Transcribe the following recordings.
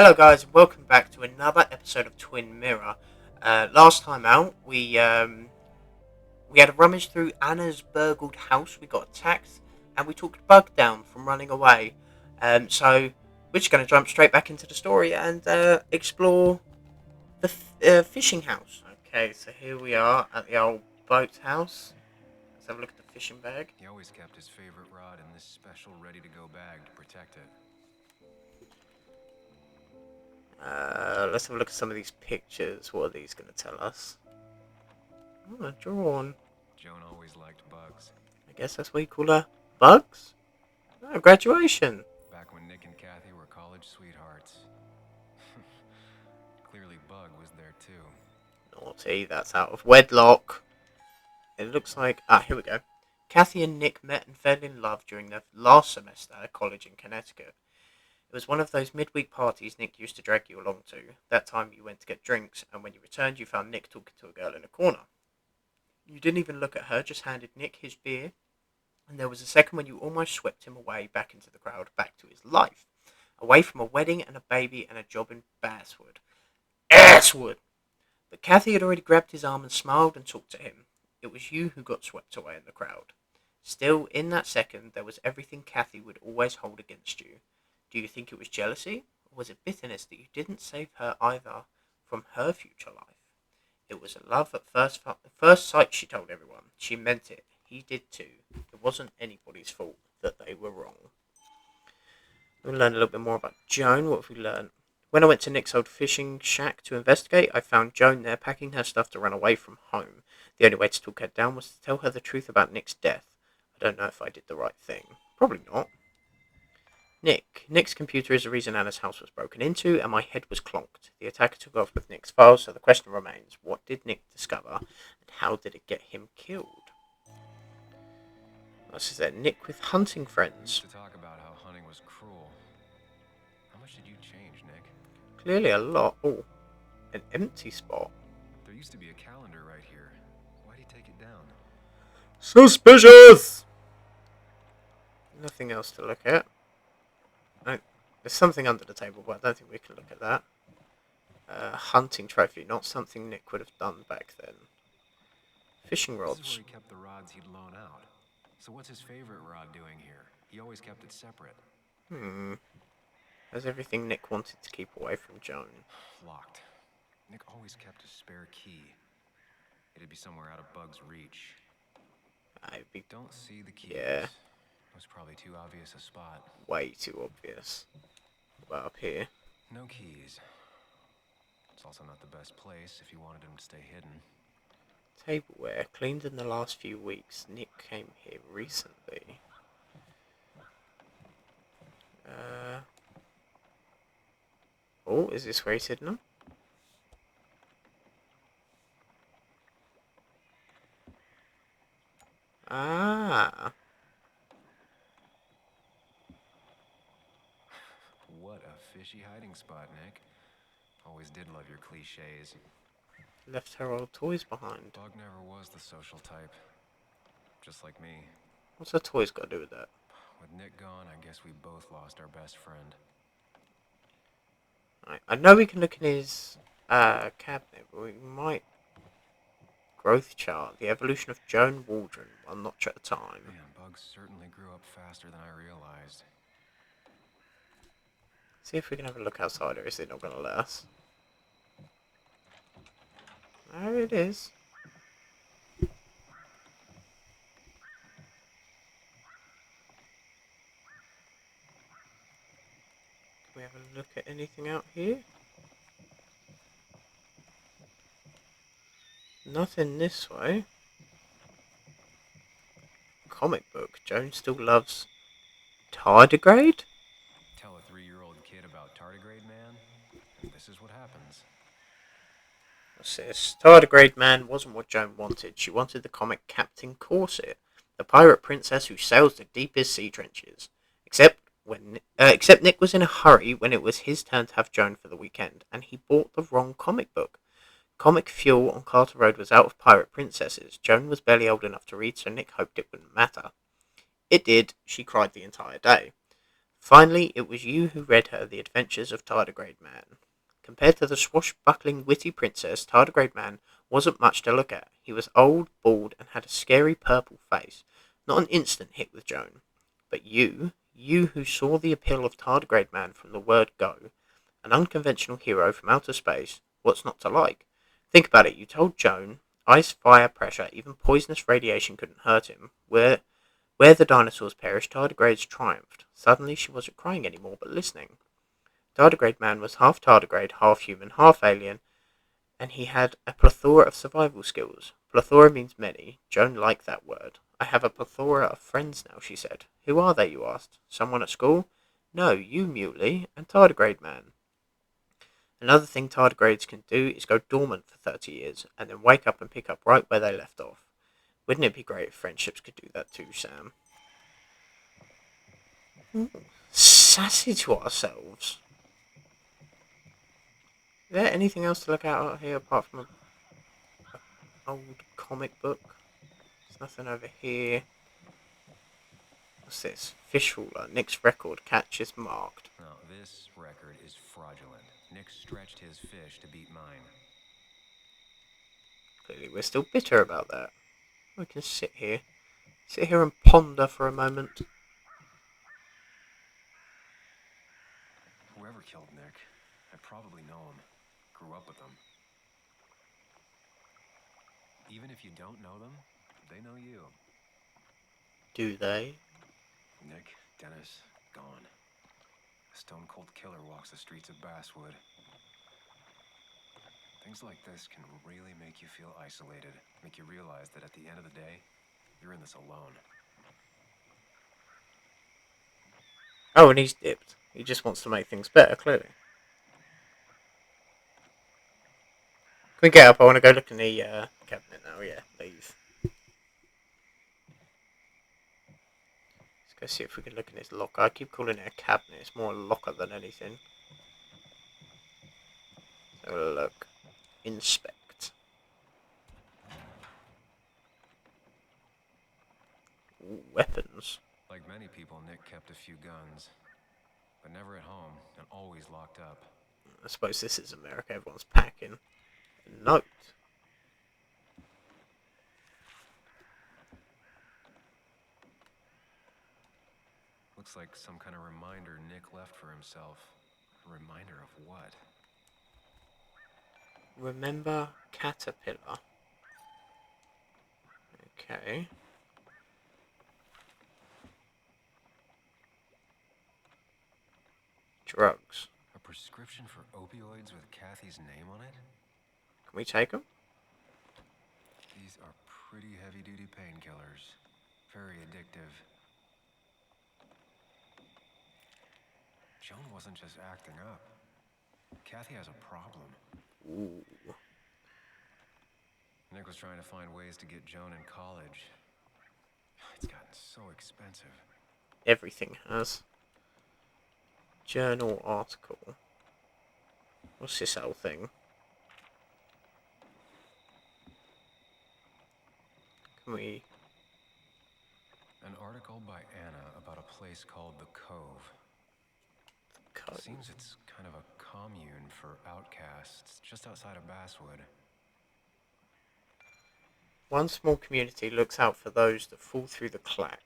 Hello guys, and welcome back to another episode of Twin Mirror. Last time out, we had a rummage through Anna's burgled house. We got attacked, and we took Bug down from running away. So we're just going to jump straight back into the story and explore the fishing house. Okay, so here we are at the old boat house. Let's have a look at the fishing bag. He always kept his favorite rod in this special ready-to-go bag to protect it. Let's have a look at some of these pictures. What are these going to tell us? Oh, drawn. Joan always liked bugs. I guess that's what you call her. Bugs? Oh, graduation. Back when Nick and Kathy were college sweethearts. Clearly Bug was there too. Naughty, that's out of wedlock. It looks like... here we go. Kathy and Nick met and fell in love during their last semester at college in Connecticut. It was one of those midweek parties Nick used to drag you along to. That time you went to get drinks, and when you returned you found Nick talking to a girl in a corner. You didn't even look at her, just handed Nick his beer, and there was a second when you almost swept him away back into the crowd, back to his life. Away from a wedding and a baby and a job in Basswood. Asswood! But Kathy had already grabbed his arm and smiled and talked to him. It was you who got swept away in the crowd. Still, in that second, there was everything Kathy would always hold against you. Do you think it was jealousy, or was it bitterness that you didn't save her either from her future life? It was a love at first sight, she told everyone. She meant it. He did too. It wasn't anybody's fault that they were wrong. We'll learn a little bit more about Joan. What have we learned? When I went to Nick's old fishing shack to investigate, I found Joan there packing her stuff to run away from home. The only way to talk her down was to tell her the truth about Nick's death. I don't know if I did the right thing. Probably not. Nick's computer is the reason Anna's house was broken into, and my head was clonked. The attacker took off with Nick's files, so the question remains, what did Nick discover, and how did it get him killed? This is that Nick with hunting friends. To talk about how hunting was cruel. How much did you change, Nick? Clearly a lot. Oh, an empty spot. There used to be a calendar right here. Why'd he take it down? Suspicious! Nothing else to look at. There's something under the table, but I don't think we can look at that. Hunting trophy, not something Nick would have done back then. Fishing rods. This is where he kept the rods he'd loan out. So what's his favorite rod doing here? He always kept it separate. There's everything Nick wanted to keep away from Joan. Locked. Nick always kept a spare key. It'd be somewhere out of Bug's reach. Don't see the keys. Yeah. It was probably too obvious a spot. Way too obvious. What about up here? No keys. It's also not the best place if you wanted him to stay hidden. Tableware. Cleaned in the last few weeks. Nick came here recently. Oh, is this where he's hidden them? Ah. What a fishy hiding spot, Nick. Always did love your cliches. Left her old toys behind. Bug never was the social type. Just like me. What's her toys got to do with that? With Nick gone, I guess we both lost our best friend. I know we can look in his cabinet, but we might... Growth chart. The evolution of Joan Waldron, one notch at a time. Man, Bug certainly grew up faster than I realized. See if we can have a look outside, or is it not going to let us? There it is. Can we have a look at anything out here? Nothing this way. Comic book. Joan still loves tardigrade? Tell a 3-year-old kid about tardigrade man, and this is what happens. What's this? Tardigrade man wasn't what Joan wanted. She wanted the comic Captain Corset, the pirate princess who sails the deepest sea trenches. Except Nick was in a hurry when it was his turn to have Joan for the weekend, and he bought the wrong comic book. Comic fuel on Carter Road was out of pirate princesses. Joan was barely old enough to read, so Nick hoped it wouldn't matter. It did. She cried the entire day. Finally, it was you who read her The Adventures of Tardigrade Man. Compared to the swashbuckling, witty princess, Tardigrade Man wasn't much to look at. He was old, bald, and had a scary purple face. Not an instant hit with Joan. But you who saw the appeal of Tardigrade Man from the word go, an unconventional hero from outer space, what's not to like? Think about it, you told Joan ice, fire, pressure, even poisonous radiation couldn't hurt him. Where the dinosaurs perished, tardigrades triumphed. Suddenly she wasn't crying anymore, but listening. Tardigrade Man was half tardigrade, half human, half alien, and he had a plethora of survival skills. Plethora means many. Joan liked that word. I have a plethora of friends now, she said. Who are they, you asked? Someone at school? No, you, Muley, and Tardigrade Man. Another thing tardigrades can do is go dormant for 30 years, and then wake up and pick up right where they left off. Wouldn't it be great if friendships could do that too, Sam? Ooh, sassy to ourselves. Is there anything else to look out here apart from an old comic book? There's nothing over here. What's this? Fish ruler. Nick's record catch is marked. No, this record is fraudulent. Nick stretched his fish to beat mine. Clearly we're still bitter about that. We can sit here. Sit here and ponder for a moment. Whoever killed Nick, I probably know him. Grew up with him. Even if you don't know them, they know you. Do they? Nick, Dennis, gone. A stone-cold killer walks the streets of Basswood. Things like this can really make you feel isolated. Make you realize that at the end of the day, you're in this alone. Oh, and he's dipped. He just wants to make things better, clearly. Can we get up? I want to go look in the cabinet now. Yeah, leave. Let's go see if we can look in his locker. I keep calling it a cabinet. It's more a locker than anything. So look. Inspect. Ooh, weapons. Like many people, Nick kept a few guns. But never at home, and always locked up. I suppose this is America. Everyone's packing. A note. Looks like some kind of reminder Nick left for himself. A reminder of what? Remember Caterpillar. Okay. Drugs. A prescription for opioids with Kathy's name on it? Can we take them? These are pretty heavy-duty painkillers. Very addictive. Joan wasn't just acting up. Kathy has a problem. Ooh. Nick was trying to find ways to get Joan in college. It's gotten so expensive. Everything has. Journal article. What's this whole thing? Can we... An article by Anna about a place called the Cove. Code. Seems it's kind of a commune for outcasts just outside of Basswood. One small community looks out for those that fall through the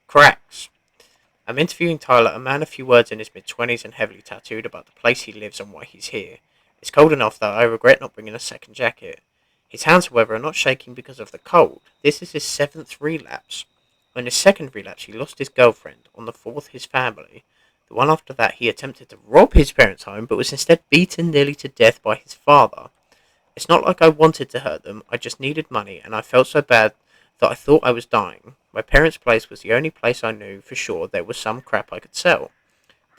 cracks. I'm interviewing Tyler, a man a few words in his mid-20s and heavily tattooed, about the place he lives and why he's here. It's cold enough that I regret not bringing a second jacket. His hands, however, are not shaking because of the cold. This is his 7th relapse. On his 2nd relapse, he lost his girlfriend. On the 4th, his family. The one after that, he attempted to rob his parents' home, but was instead beaten nearly to death by his father. It's not like I wanted to hurt them, I just needed money, and I felt so bad that I thought I was dying. My parents' place was the only place I knew for sure there was some crap I could sell.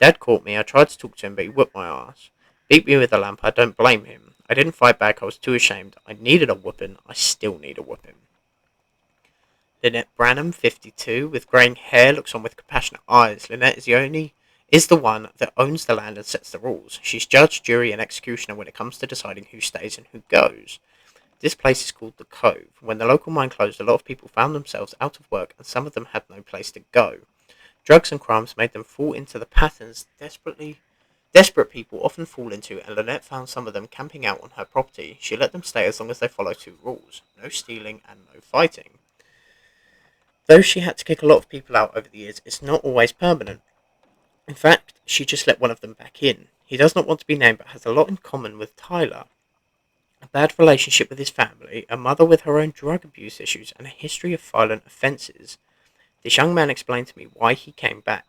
Dad caught me, I tried to talk to him, but he whipped my ass. Beat me with a lamp, I don't blame him. I didn't fight back, I was too ashamed. I needed a whooping, I still need a whooping. Lynette Branham, 52, with greying hair, looks on with compassionate eyes. Lynette is the one that owns the land and sets the rules. She's judge, jury, and executioner when it comes to deciding who stays and who goes. This place is called the Cove. When the local mine closed, a lot of people found themselves out of work, and some of them had no place to go. Drugs and crimes made them fall into the patterns desperate people often fall into, and Lynette found some of them camping out on her property. She let them stay as long as they followed two rules: no stealing and no fighting. Though she had to kick a lot of people out over the years, it's not always permanent. In fact, she just let one of them back in. He does not want to be named but has a lot in common with Tyler: a bad relationship with his family, a mother with her own drug abuse issues, and a history of violent offences. This young man explained to me why he came back.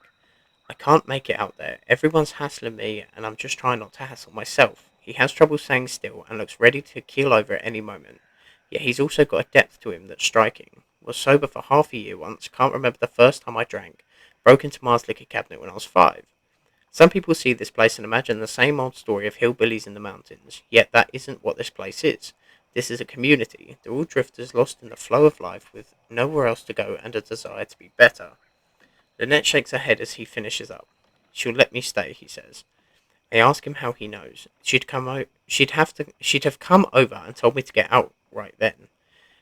I can't make it out there. Everyone's hassling me, and I'm just trying not to hassle myself. He has trouble staying still and looks ready to keel over at any moment. Yet he's also got a depth to him that's striking. Was sober for half a year once, can't remember the first time I drank. Broke into Mars liquor cabinet when I was 5. Some people see this place and imagine the same old story of hillbillies in the mountains, yet that isn't what this place is. This is a community. They're all drifters lost in the flow of life with nowhere else to go and a desire to be better. Lynette shakes her head as he finishes up. She'll let me stay, he says. I ask him how he knows. She'd have come over and told me to get out right then.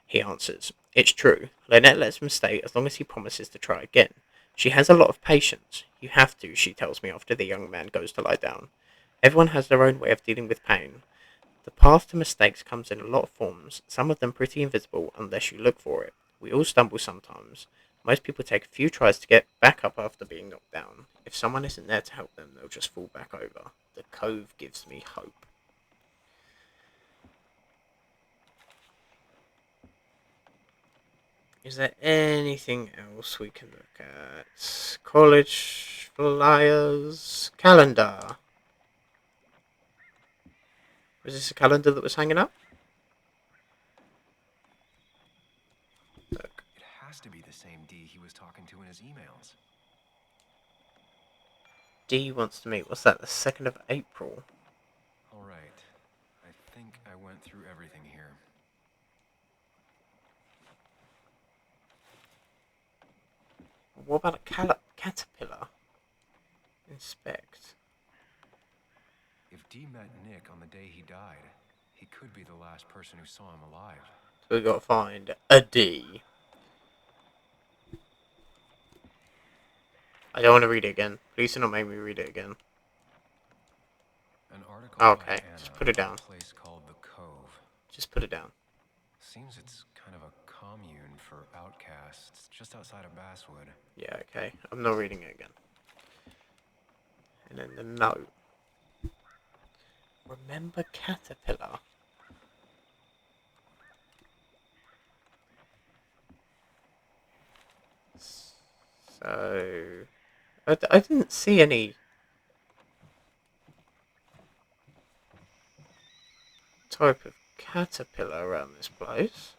He answers. It's true. Lynette lets him stay as long as he promises to try again. She has a lot of patience. You have to, she tells me after the young man goes to lie down. Everyone has their own way of dealing with pain. The path to mistakes comes in a lot of forms, some of them pretty invisible unless you look for it. We all stumble sometimes. Most people take a few tries to get back up after being knocked down. If someone isn't there to help them, they'll just fall back over. The Cove gives me hope. Is there anything else we can look at? College flyers, calendar. Was this a calendar that was hanging up? Look. It has to be the same D he was talking to in his emails. D wants to meet. What's that? The 2nd of April. All right. I think I went through everything here. What about a caterpillar? Inspect. If D met Nick on the day he died, he could be the last person who saw him alive. So we've got to find a D. I don't want to read it again. Please do not make me read it again. An article Okay, by Anna, just put it down. A place called the Cove. Just put it down. Seems it's kind of a commune for outcasts just outside of Basswood. Yeah, okay. I'm not reading it again. And then the note. Remember caterpillar. So I didn't see any type of caterpillar around this place.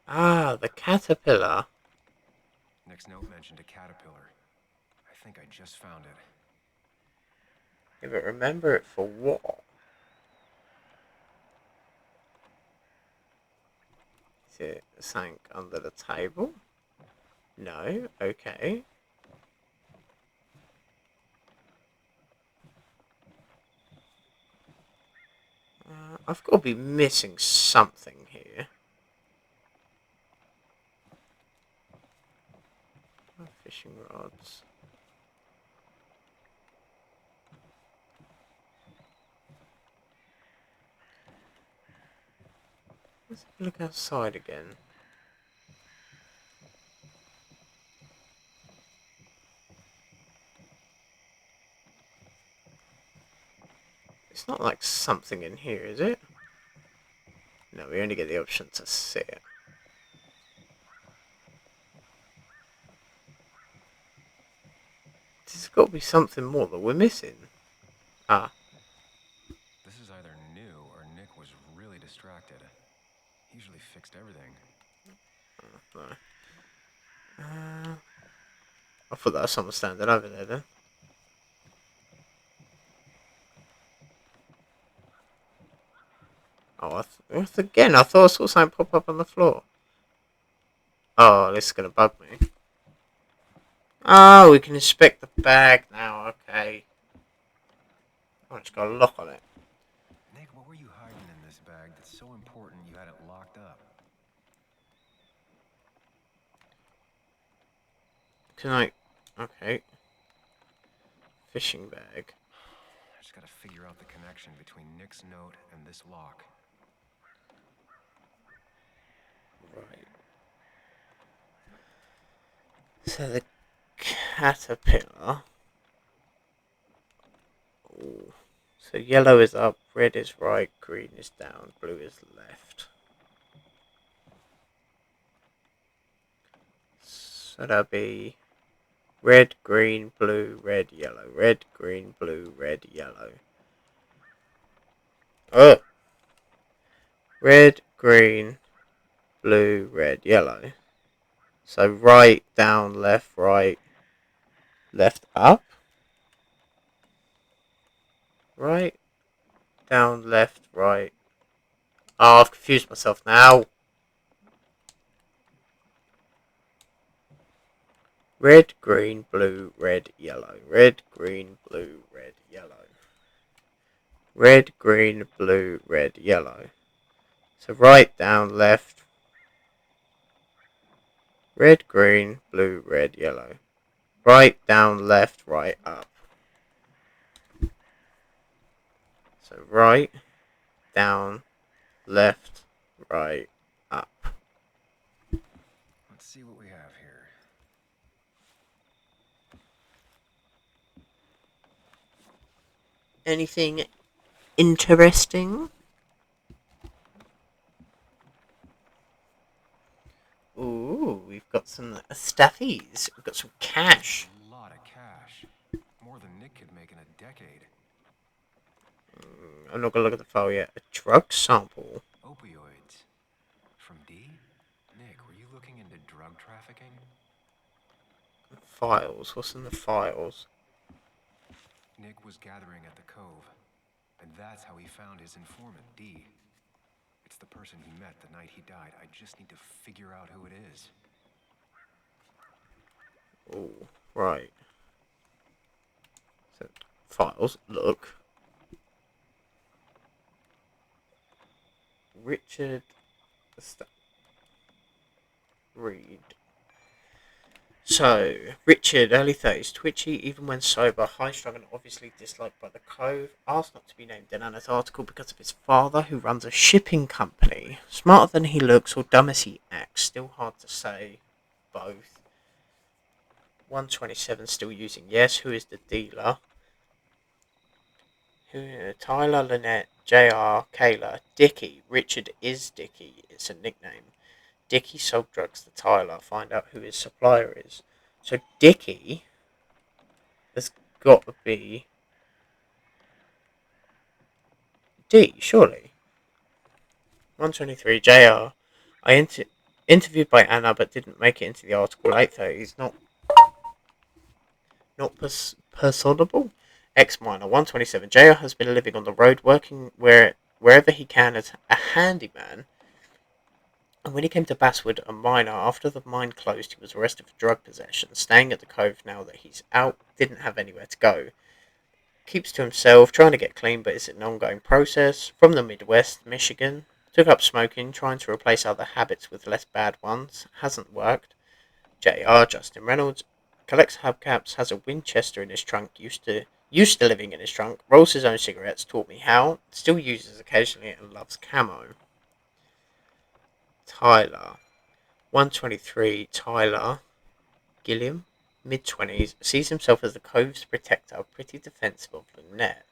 Ah, the caterpillar. Nick's note mentioned a caterpillar. I think I just found it. Yeah, but remember it for what? Is it sank under the table? No, okay. I've got to be missing something here. Fishing rods. Let's look outside again. It's not like something in here, is it? No, we only get the option to sit. There's got to be something more that we're missing. Ah. This is either new or Nick was really distracted. He usually fixed everything. No. I thought that was someone standing over there then. Oh, again, I thought I saw something pop up on the floor. Oh, this is going to bug me. Oh, we can inspect the bag now, okay. much got a lock on it. Nick, what were you hiding in this bag that's so important you had it locked up? Can I... Okay. Fishing bag. I just gotta figure out the connection between Nick's note and this lock. Right. So the caterpillar... Ooh. So yellow is up, red is right, green is down, blue is left. So that'll be red, green, blue, red, yellow. Red, green, blue, red, yellow. Oh! Red, green, blue, red, yellow. So right, down, left, right, left, up. Right, down, left, right. Oh, I've confused myself now. Red, green, blue, red, yellow. Red, green, blue, red, yellow. Red, green, blue, red, yellow. So right, down, left. Red, green, blue, red, yellow. Right, down, left, right, up. So right, down, left, right, up. Let's see what we have here. Anything interesting? Ooh, we've got some stuffies. We've got some cash. A lot of cash. More than Nick could make in a decade. I'm not gonna look at the file yet. A drug sample. Opioids. From D? Nick, were you looking into drug trafficking? Files. What's in the files? Nick was gathering at the Cove, and that's how he found his informant, D. It's the person he met the night he died. I just need to figure out who it is. Ooh, right. So, files. Look. Richard. Read. So, Richard, early 30s, twitchy, even when sober, high strung and obviously disliked by the Cove, asked not to be named in Anna's article because of his father, who runs a shipping company. Smarter than he looks or dumb as he acts, still hard to say. Both. 127 still using yes. Who is the dealer? Tyler, Lynette, JR, Kayla, Dickie. Richard is Dickie. It's a nickname. Dickie sold drugs to Tyler. Find out who his supplier is. So Dickie has got to be D, surely. 123, JR. Interviewed by Anna but didn't make it into the article. 830. He's not personable. X minor. 127. JR has been living on the road, working wherever he can as a handyman. And when he came to Basswood, a miner, after the mine closed, he was arrested for drug possession. Staying at the Cove now that he's out, didn't have anywhere to go. Keeps to himself, trying to get clean, but it's an ongoing process. From the Midwest, Michigan. Took up smoking, trying to replace other habits with less bad ones. Hasn't worked. JR, Justin Reynolds. Collects hubcaps, has a Winchester in his trunk, used to living in his trunk, rolls his own cigarettes, taught me how, still uses occasionally and loves camo. Tyler. 123, Tyler Gilliam, mid-20s, sees himself as the Cove's protector, pretty defensive of Lynette.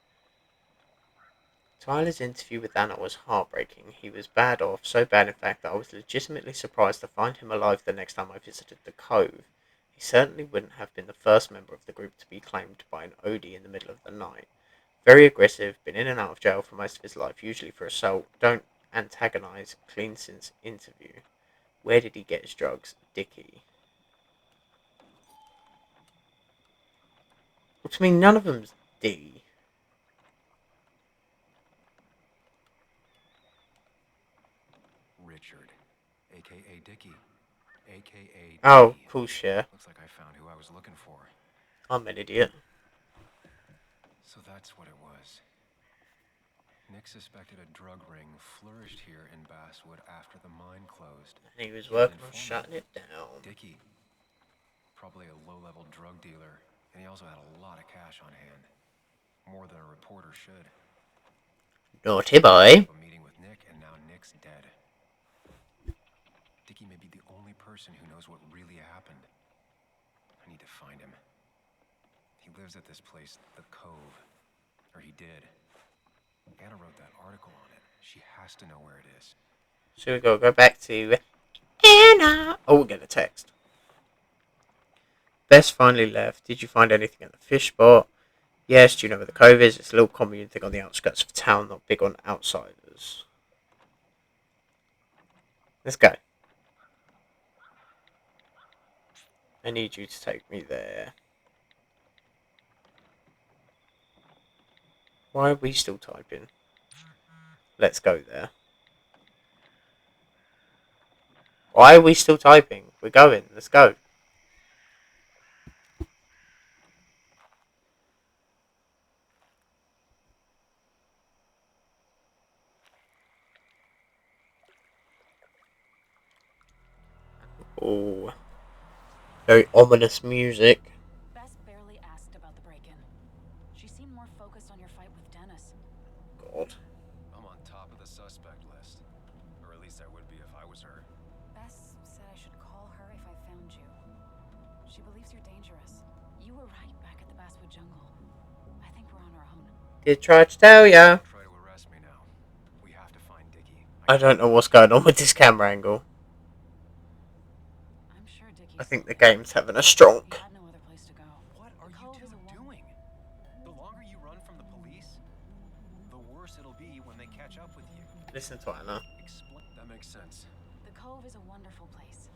Tyler's interview with Anna was heartbreaking. He was bad off, so bad in fact that I was legitimately surprised to find him alive the next time I visited the Cove. He certainly wouldn't have been the first member of the group to be claimed by an OD in the middle of the night. Very aggressive, been in and out of jail for most of his life, usually for assault. Don't antagonize, clean since interview. Where did he get his drugs? Dickie. Which means none of them's D. Richard, a.k.a. Dickie, a.k.a. Oh, D. cool share. Looks like I found who I was looking for. I'm an idiot. So that's what it was. Nick suspected a drug ring flourished here in Basswood after the mine closed. And he was He had an working on informant, shutting it down. Dickie. Probably a low-level drug dealer, and he also had a lot of cash on hand. More than a reporter should. Naughty boy. A meeting with Nick, and now Nick's dead. Dickie may be the only person who knows what really happened. I need to find him. He lives at this place, the Cove. Or he did. Anna wrote that article on it. She has to know where it is. So we gotta go back to Anna. Oh, we'll get a text. Bess finally left. Did you find anything at the fish spot? Yes, do you know where the Cove is? It's a little commune thing on the outskirts of town, not big on outsiders. Let's go. I need you to take me there. Why are we still typing? Let's go there. Why are we still typing? We're going. Let's go. Oh, very ominous music. Bess barely asked about the break-in. She seemed more focused on your fight with Dennis. God. I'm on top of the suspect list. Or at least I would be if I was her. Bess said I should call her if I found you. She believes you're dangerous. You were right back at the Basswood jungle. I think we're on our own. Did try to tell ya. Try to arrest me now. We have to find Dickie. I don't know what's going on with this camera angle. I'm sure Dickie's I think the still there. game's having a stroke. He had no other place to go. What are The you Cove two is a doing? The longer you run from the police, the worse it'll be when they catch up with you. Listen to Anna. Explain. That makes sense. The Cove is a wonderful place.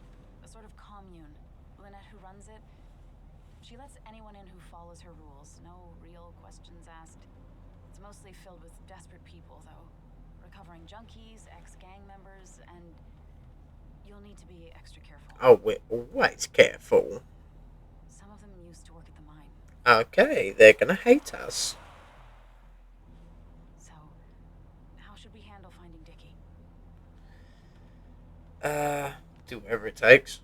A sort of commune. Lynette, who runs it, she lets anyone in who follows her rules. No real questions asked. It's mostly filled with desperate people, though. Recovering junkies, ex-gang members, and you'll need to be extra careful. Oh, we're always careful. Some of them used to work at the mine. Okay, they're gonna hate us. So, how should we handle finding Dickie? Do whatever it takes.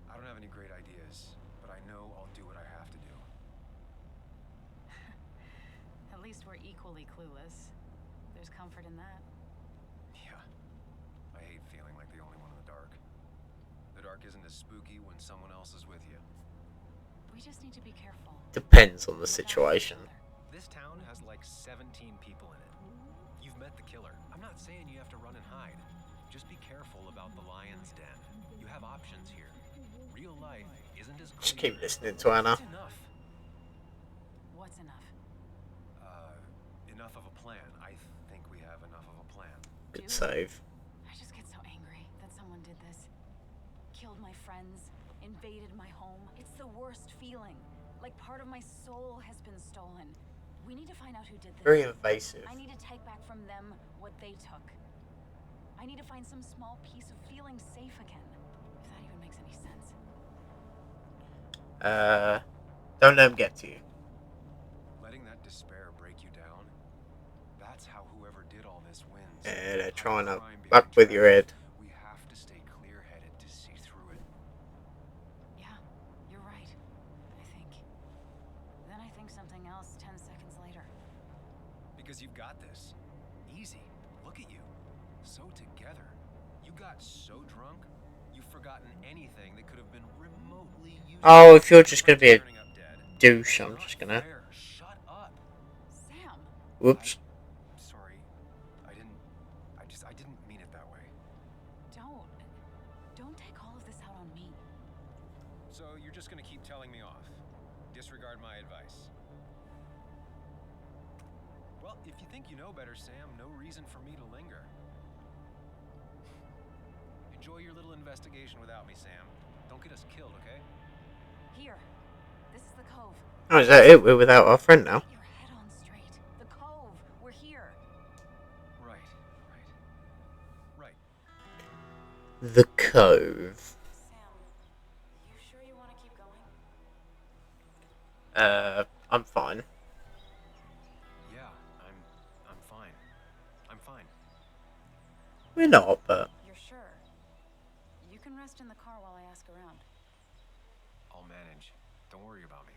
I don't have any great ideas, but I know I'll do what I have to do. At least we're equally clueless. There's comfort in that. Yeah. I hate feeling like the only one in the dark. The dark isn't as spooky when someone else is with you. We just need to be careful. Depends on the Look out for each situation. other. This town has like 17 people in it. You've met the killer. I'm not saying you have to run and hide. Just be careful about the lion's den. You have options here. Real life isn't as Just clear. keep listening to Anna. It's enough. What's enough? Enough of a plan. I think we have enough of a plan. Good save. I just get so angry that someone did this. Killed my friends, invaded my home. It's the worst feeling. Like part of my soul has been stolen. We need to find out who did this. Very invasive. I need to take back from them what they took. I need to find some small piece of feeling safe again. If that even makes any sense. Don't let them get to you. Letting that despair break you down, that's how whoever did all this wins. Yeah, they're trying to Crime fuck behind with your tragedy. head. We have to stay clear-headed to see through it. Yeah, you're right. I think. Then I think something else 10 seconds later. Because you've got this. Easy. Look at you. So together. You got so drunk, you've forgotten anything that could have been remotely useful. Oh, if you're just gonna be a Turning up dead. douche, I'm Not just gonna. fair. Shut up. Sam! Whoops. Sorry. I didn't mean it that way. Don't take all of this out on me. So you're just gonna keep telling me off. Disregard my advice. Well, if you think you know better, Sam, no reason for me to linger. Enjoy your little investigation without me, Sam. Don't get us killed, okay? Here. This is the Cove. Oh, is that it? We're without our friend now. Get your head on straight. The Cove. We're here. Right. The Cove. Sam, you sure you want to keep going? I'm fine. Yeah, I'm fine. fine. We're not, but You're sure? You can rest in the car while I ask around. I'll manage. Don't worry about me.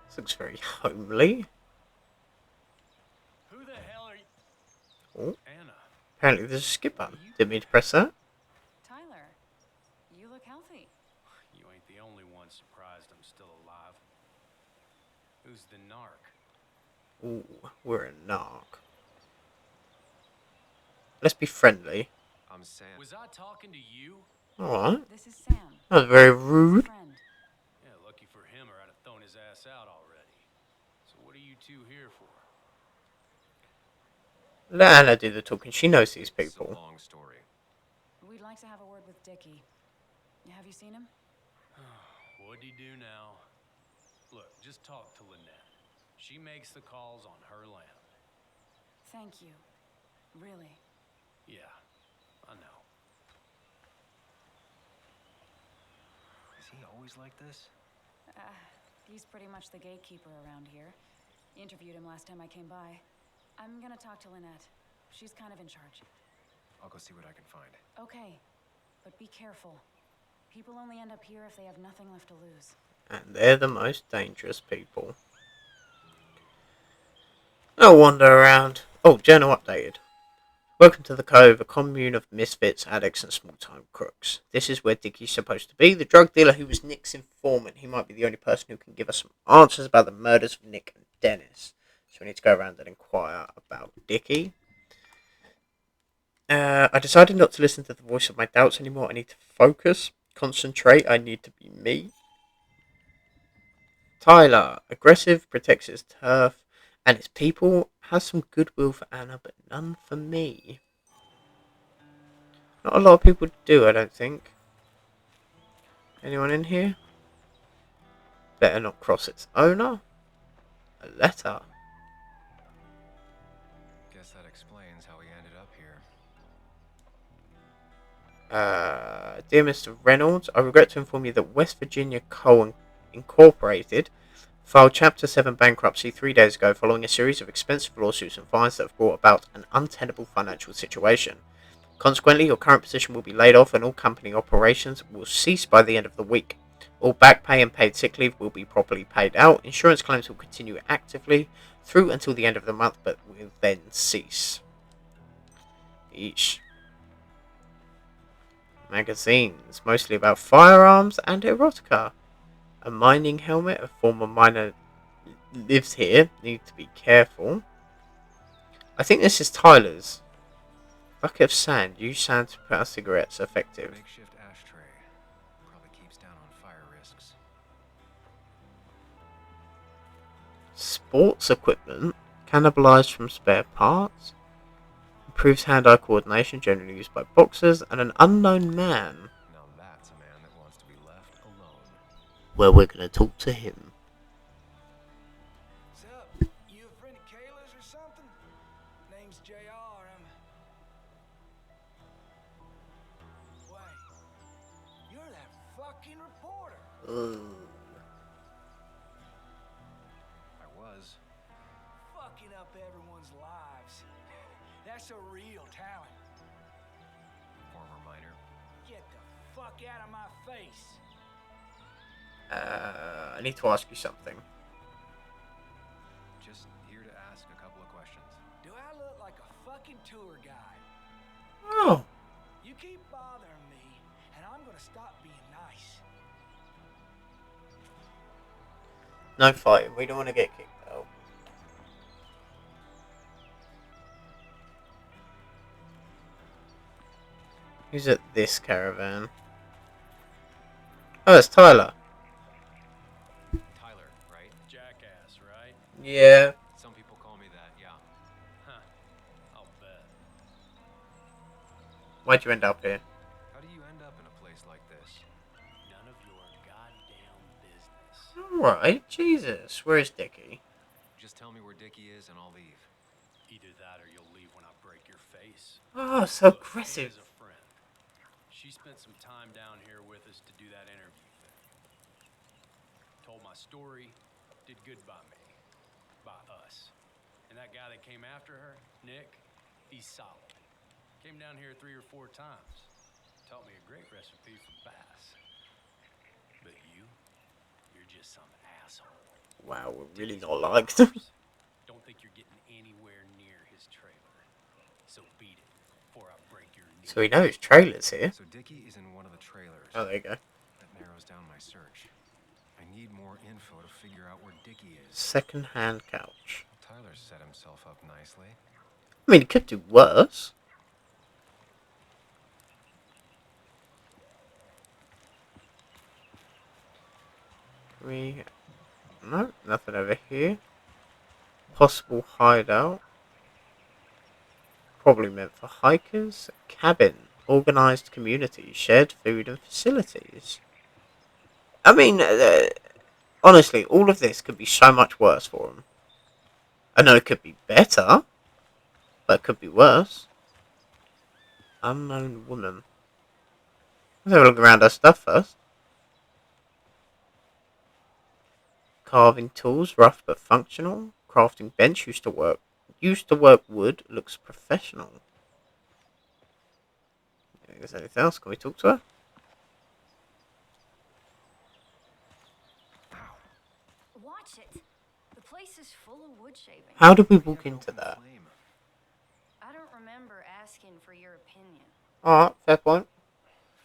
this looks very homely. Who the hell are you? Oh, Anna. apparently there's a skip button. Didn't mean to press that. Tyler, you look healthy. You ain't the only one surprised I'm still alive. Who's the narc? Ooh, we're a narc. Let's be friendly. I'm Sam. Was I talking to you? Alright. This is Sam. That was very His rude. friend. Yeah, lucky for him, or I'd have thrown his ass out already. So what are you two here for? Let Anna do the talking. She knows these It's a people. long story. We'd like to have a word with Dickie. Have you seen him? What'd he do now? Look, just talk to Lynette. She makes the calls on her land. Thank you. Really. Yeah, I know. Is he always like this? He's pretty much the gatekeeper around here. Interviewed him last time I came by. I'm gonna talk to Lynette. She's kind of in charge. I'll go see what I can find. Okay, but be careful. People only end up here if they have nothing left to lose. And they're the most dangerous people. No wander around. Oh, journal updated. Welcome to the Cove, a commune of misfits, addicts, and small-time crooks. This is where Dickie's supposed to be, the drug dealer who was Nick's informant. He might be the only person who can give us some answers about the murders of Nick and Dennis. So we need to go around and inquire about Dickie. I decided not to listen to the voice of my doubts anymore. I need to focus, concentrate. I need to be me. Tyler, aggressive, protects his turf and his people, has some goodwill for Anna, but none for me. Not a lot of people do, I don't think. Anyone in here? Better not cross its owner. A letter. Guess that explains how he ended up here. Dear Mr. Reynolds, I regret to inform you that West Virginia Coal Incorporated filed Chapter 7 bankruptcy 3 days ago following a series of expensive lawsuits and fines that have brought about an untenable financial situation. Consequently, your current position will be laid off and all company operations will cease by the end of the week. All back pay and paid sick leave will be properly paid out. Insurance claims will continue actively through until the end of the month, but will then cease. Eesh. Magazines, mostly about firearms and erotica. A mining helmet, a former miner lives here, need to be careful. I think this is Tyler's. Bucket of sand, use sand to put out cigarettes, effective. Makeshift ashtray. Probably keeps down on fire risks. Sports equipment, cannibalized from spare parts. Improves hand-eye coordination, generally used by boxers, and an unknown man. Now that's a man that wants to be left alone. Well, we're going to talk to him. What's up? You a friend of Kayla's or something? Name's JR. Wait. You're that fucking reporter. I was. Fucking up everyone's lives. That's a real talent. Former miner. Get the fuck out of my face. I need to ask you something. Just here to ask a couple of questions. Do I look like a fucking tour guide? Oh, You keep bothering me, and I'm gonna stop being nice. no fighting. We don't want to get kicked out. Who's at this caravan? Oh, it's Tyler. Tyler, right? Jackass, right? Yeah. Some people call me that, yeah. Huh. I'll bet. Why'd you end up here? How do you end up in a place like this? None of your goddamn business. Alright, Jesus. Where is Dickie? Just tell me where Dickie is and I'll leave. Either that or you'll leave when I break your face. Oh, so Look, aggressive. Kayla's a friend. She spent some time down here with us to do that interview thing. Told my my story did good by me. By us. And that guy that came after her, Nick, he's solid. Came down here 3 or 4 times. Taught me a great recipe for bass. But you're just some asshole. Wow, we're really Dickie's not one of liked. ours. Don't think you're getting anywhere near his trailer. So beat it before I break your knee. So we know his trailer's here. So Dickie is in one of the trailers. Oh, there you go. That narrows down my search. I need more info to figure out where Dickie is. Second-hand couch. Tyler set himself up nicely. I mean, he could do worse. No, nothing over here. Possible hideout. Probably meant for hikers. Cabin. Organised community. Shared food and facilities. I mean, honestly, all of this could be so much worse for him. I know it could be better, but it could be worse. Unknown woman. Let's have a look around our stuff first. Carving tools, rough but functional. Crafting bench, used to work wood, looks professional. Is there anything else? Can we talk to her? Watch it. The place is full of wood shavings. How did we walk into that? I don't remember asking for your opinion. Alright, fair point.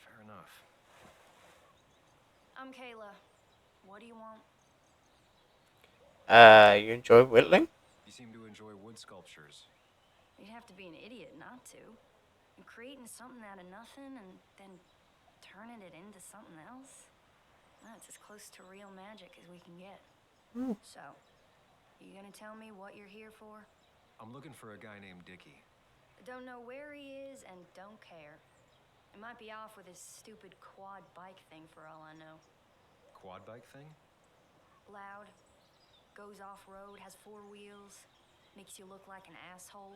Fair enough. I'm Kayla. What do you want? You enjoy whittling? You seem to enjoy wood sculptures. You'd have to be an idiot not to. And creating something out of nothing and then turning it into something else? That's as close to real magic as we can get. So, you gonna tell me what you're here for? I'm looking for a guy named Dickie. Don't know where he is and don't care. He might be off with his stupid quad bike thing for all I know. Quad bike thing? Loud, goes off-road, has 4 wheels, makes you look like an asshole.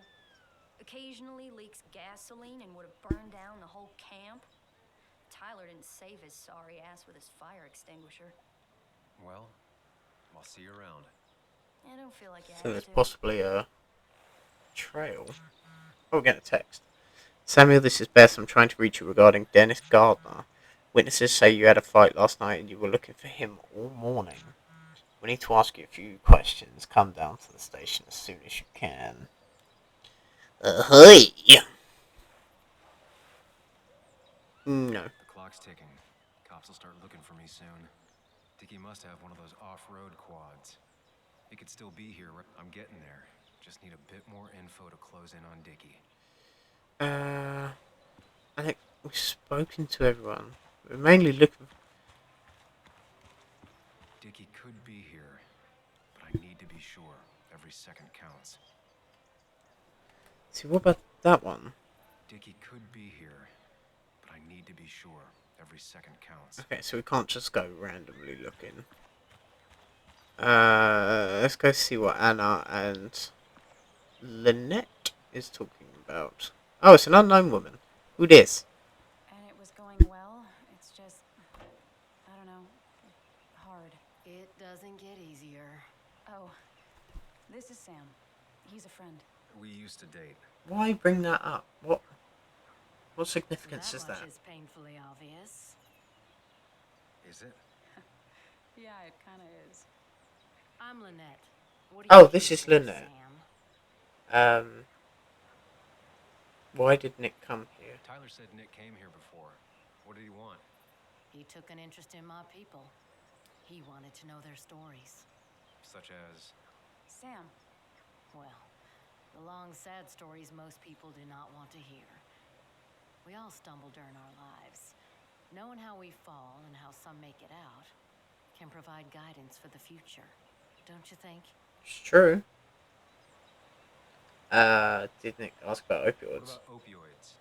Occasionally leaks gasoline and would have burned down the whole camp. Tyler didn't save his sorry ass with his fire extinguisher. Well, I'll see you around. I don't feel like you So have there's to. possibly a trail. Oh, we're getting a text. Samuel, this is Beth. I'm trying to reach you regarding Dennis Gardner. Witnesses say you had a fight last night and you were looking for him all morning. We need to ask you a few questions. Come down to the station as soon as you can. Ahoy! No. The clock's ticking. Cops will start looking for me soon. Dickie must have one of those off-road quads. He could still be here. I'm getting there. Just need a bit more info to close in on Dickie. I think we've spoken to everyone. We're mainly looking. Dickie could be here, but I need to be sure. Every second counts. See, what about that one? Dickie could be here, but I need to be sure. Every second counts. Okay, so we can't just go randomly looking. Let's go see what Anna and Lynette is talking about. Oh, it's an unknown woman. Who this? And it was going well. It's just, I don't know, hard. It doesn't get easier. Oh, this is Sam. He's a friend. We used to date. Why bring that up? What significance is that? Is painfully obvious. Is it? Yeah, it kind of is. I'm Lynette. What do Oh, you this do is for Lynette. Sam? Why did Nick come here? Tyler said Nick came here before. What did he want? He took an interest in my people. He wanted to know their stories. Such as? Sam. Well, the long, sad stories most people do not want to hear. We all stumble during our lives. Knowing how we fall and how some make it out can provide guidance for the future. Don't you think? It's true. Did Nick ask about What opioids? about opioids?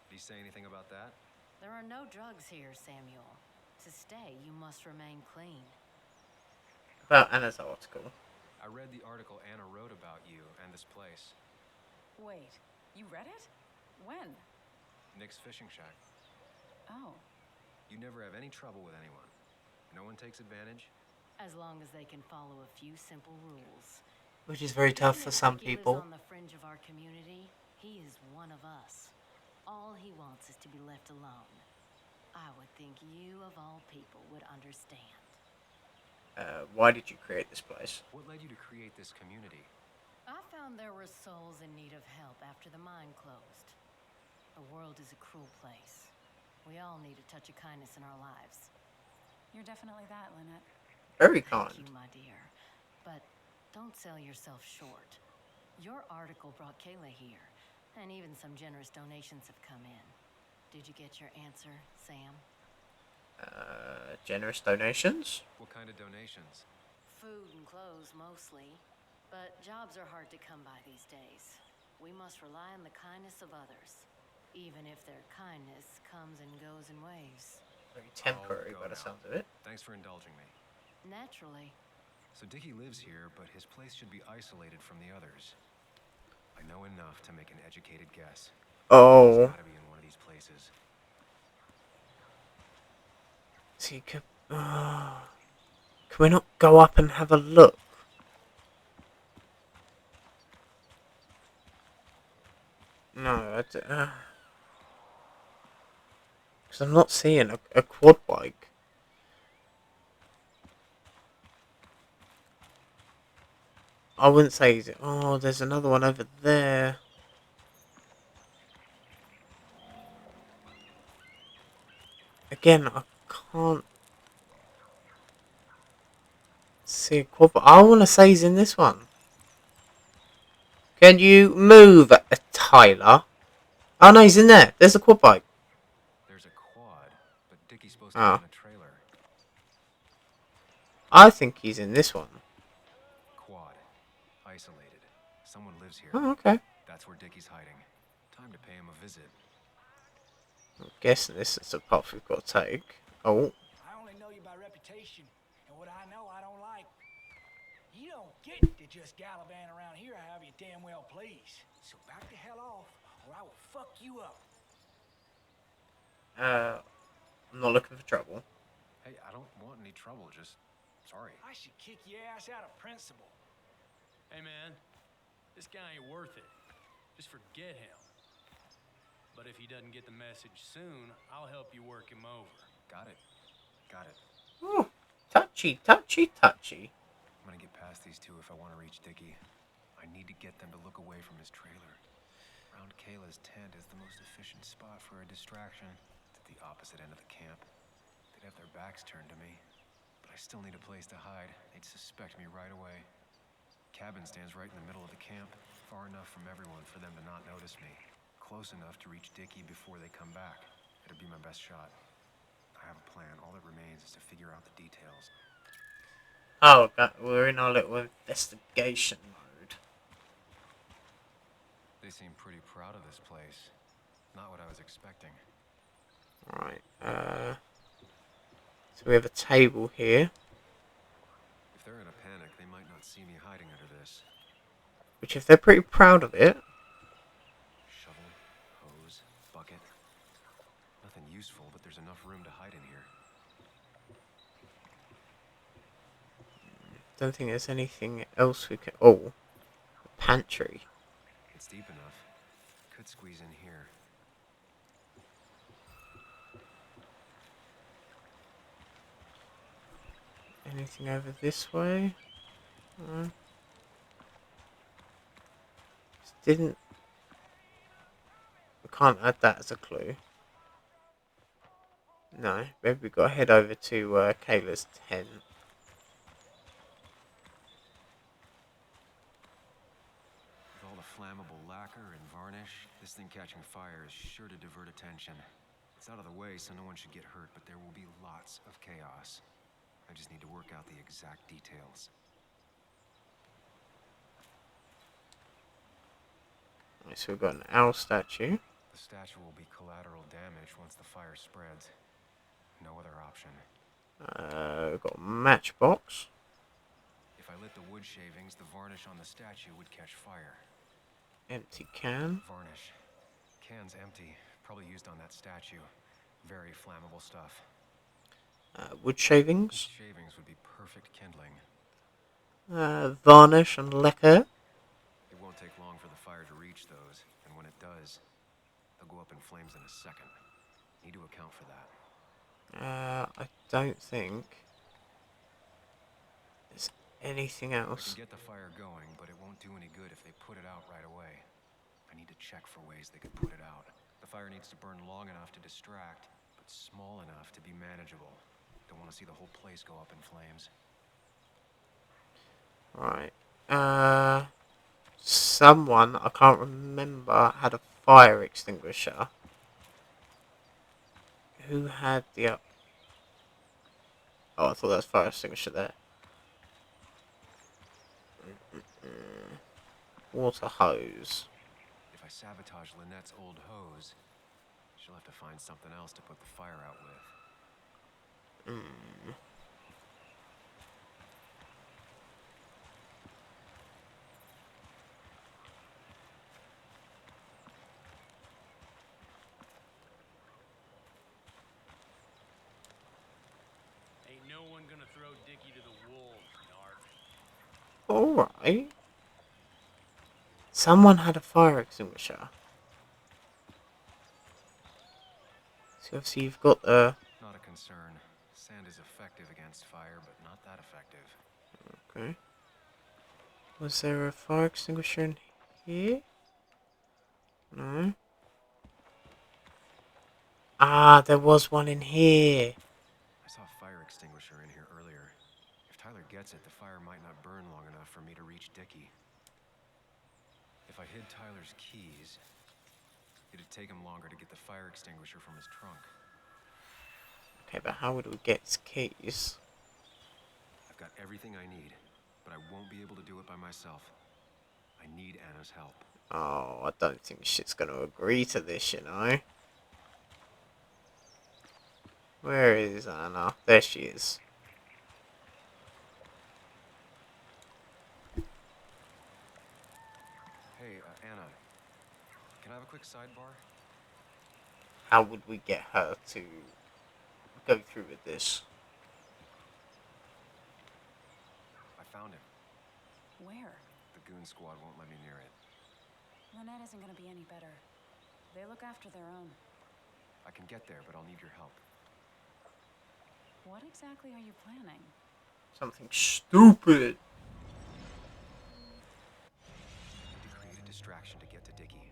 Did he say anything about that? There are no drugs here, Samuel. To stay, you must remain clean. About Anna's article. I read the article Anna wrote about you and this place. Wait, you read it? When? Nick's fishing shack. Oh. You never have any trouble with anyone. No one takes advantage. as long as they can follow a few simple rules. Which is very tough Even for if some Dickie lives people. on the fringe of our community, he is one of us. All he wants is to be left alone. I would think you, of all people, would understand. Why did you create this place? What led you to create this community? I found there were souls in need of help after the mine closed. The world is a cruel place. We all need a touch of kindness in our lives. You're definitely that, Lynette. Very Thank kind. you, my dear. But don't sell yourself short. Your article brought Kayla here, and even some generous donations have come in. Did you get your answer, Sam? Generous donations? What kind of donations? Food and clothes, mostly. But jobs are hard to come by these days. We must rely on the kindness of others, even if their kindness comes and goes in waves. Very temporary I'll go by the now. sounds of it. Thanks for indulging me. Naturally. So Dickie lives here, but his place should be isolated from the others. I know enough to make an educated guess. He's Oh. gotta be in one of these places. See, can we not go up and have a look? No, because I'm not seeing a quad bike. I wouldn't say. Oh, there's another one over there. Again, I can't see a quad bike. I want to say he's in this one. Can you move, Tyler? Oh no, he's in there. There's a quad bike. There's a quad, but Dickie's supposed to be Oh. in a trailer. I think he's in this one. Quad. Isolated. Someone lives here. Oh, okay. That's where Dickie's hiding. Time to pay him a visit. I'm guessing this is the path we've got to take. Oh. I only know you by reputation, and what I know I don't like. You don't get to just gallivant around here however you damn well please. So back the hell off, or I will fuck you up. I'm not looking for trouble. Hey, I don't want any trouble, just... sorry. I should kick your ass out of principle. Hey man, this guy ain't worth it. Just forget him. But if he doesn't get the message soon, I'll help you work him over. Got it. Got it. Ooh, touchy, touchy, touchy. I'm gonna get past these two if I want to reach Dickie. I need to get them to look away from his trailer. Around Kayla's tent is the most efficient spot for a distraction. It's at the opposite end of the camp. They'd have their backs turned to me. But I still need a place to hide. They'd suspect me right away. Cabin stands right in the middle of the camp, far enough from everyone for them to not notice me. Close enough to reach Dickie before they come back. It'll be my best shot. I have a plan. All that remains is to figure out the details. Oh, we're in our little investigation mode. They seem pretty proud of this place. Not what I was expecting. Right, so we have a table here, If they're in a panic, they might not see me hiding under this. which if they're pretty proud of it, Shovel, hose, bucket. Nothing useful, but there's enough room to hide in here. don't think there's anything else we can... Oh, the pantry. It's deep enough. Could squeeze in here. Anything over this way? No. Didn't... We can't add that as a clue. No, maybe we've got to head over to Kayla's tent. With all the flammable lacquer and varnish, this thing catching fire is sure to divert attention. It's out of the way, so no one should get hurt, but there will be lots of chaos. I just need to work out the exact details. Right, so we've got an owl statue. The statue will be collateral damage once the fire spreads. No other option. We've got a matchbox. If I lit the wood shavings, the varnish on the statue would catch fire. Empty can. Varnish. Can's empty. Probably used on that statue. Very flammable stuff. Wood shavings. These shavings would be perfect kindling. Varnish and lacquer. It won't take long for the fire to reach those, and when it does, they'll go up in flames in a second. Need to account for that. I don't think there's anything I can else. get the fire going, but it won't do any good if they put it out right away. I need to check for ways they could put it out. The fire needs to burn long enough to distract, but small enough to be manageable. Don't want to see the whole place go up in flames. Right. Someone, I can't remember, had a fire extinguisher. Who had the... Oh, I thought that was fire extinguisher there. Water hose. If I sabotage Lynette's old hose, she'll have to find something else to put the fire out with. Ain't no one gonna throw Dickie to the wolves, Nark. Alright. Someone had a fire extinguisher. So obviously you've got the... Not a concern. Sand is effective against fire, but not that effective. Okay. Was there a fire extinguisher in here? No. Ah, there was one in here. I saw a fire extinguisher in here earlier. If Tyler gets it, the fire might not burn long enough for me to reach Dickie. If I hid Tyler's keys, it'd take him longer to get the fire extinguisher from his trunk. Okay, but how would we get his keys? I've got everything I need, but I won't be able to do it by myself. I need Anna's help. Oh, I don't think shit's gonna agree to this, you know. Where is Anna? There she is. Hey, Anna. Can I have a quick sidebar? How would we get her to go through with this? I found him. Where? The goon squad won't let me near it. Lynette isn't gonna be any better. They look after their own. I can get there, but I'll need your help. What exactly are you planning? Something stupid. I need to create a distraction to get to Dickie.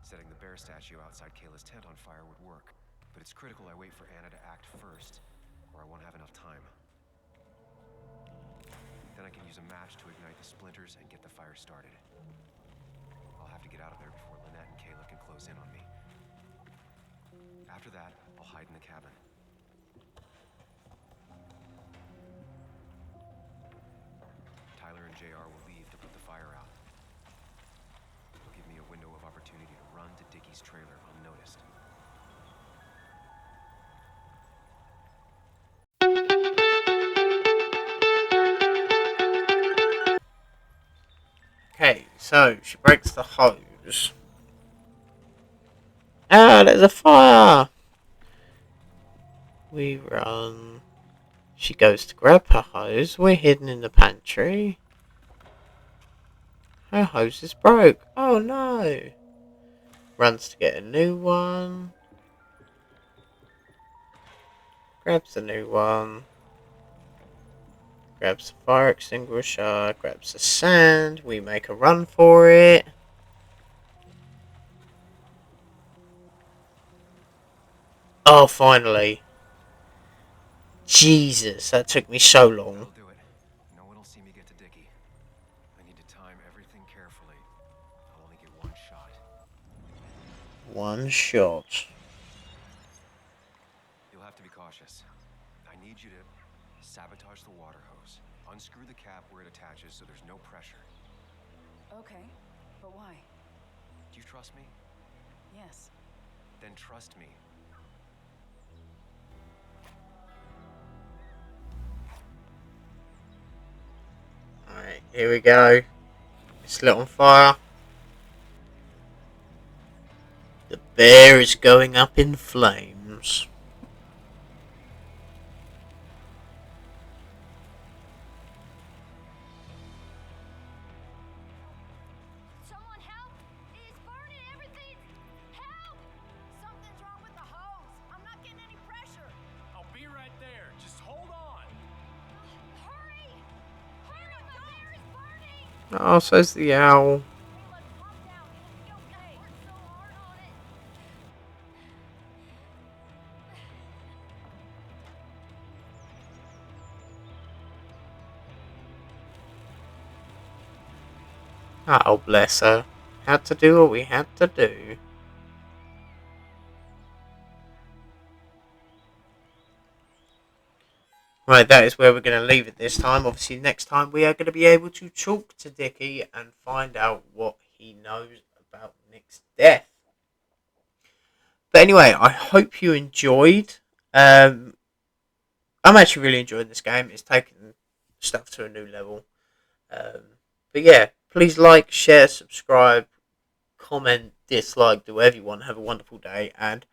Setting the bear statue outside Kayla's tent on fire would work, but it's critical I wait for Anna to act first, or I won't have enough time. Then I can use a match to ignite the splinters and get the fire started. I'll have to get out of there before Lynette and Kayla can close in on me. After that, I'll hide in the cabin. Tyler and JR will leave to put the fire out. It'll give me a window of opportunity to run to Dickie's trailer unnoticed. Okay, so she breaks the hose. Ah, there's a fire! We run. She goes to grab her hose. We're hidden in the pantry. Her hose is broke. Oh no! Runs to get a new one. Grabs a new one. Grabs the fire extinguisher. Grabs the sand. We make a run for it. Oh, finally. Jesus, that took me so long. That'll do it. No one will see me get to Dickie. I need to time everything carefully. I'll only get one shot. One shot. You'll have to be cautious. I need you to sabotage the water hose. Unscrew the cap where it attaches so there's no pressure. Okay, but why? Do you trust me? Yes. Then trust me. Alright, here we go. It's lit on fire. The bear is going up in flames. Oh, says the owl. Oh, bless her. Had to do what we had to do. Right, that is where we're going to leave it this time. Obviously, next time we are going to be able to talk to Dickie and find out what he knows about Nick's death. But anyway, I hope you enjoyed. I'm actually really enjoying this game. It's taken stuff to a new level. But yeah, please like, share, subscribe, comment, dislike, do whatever you want. Have a wonderful day, and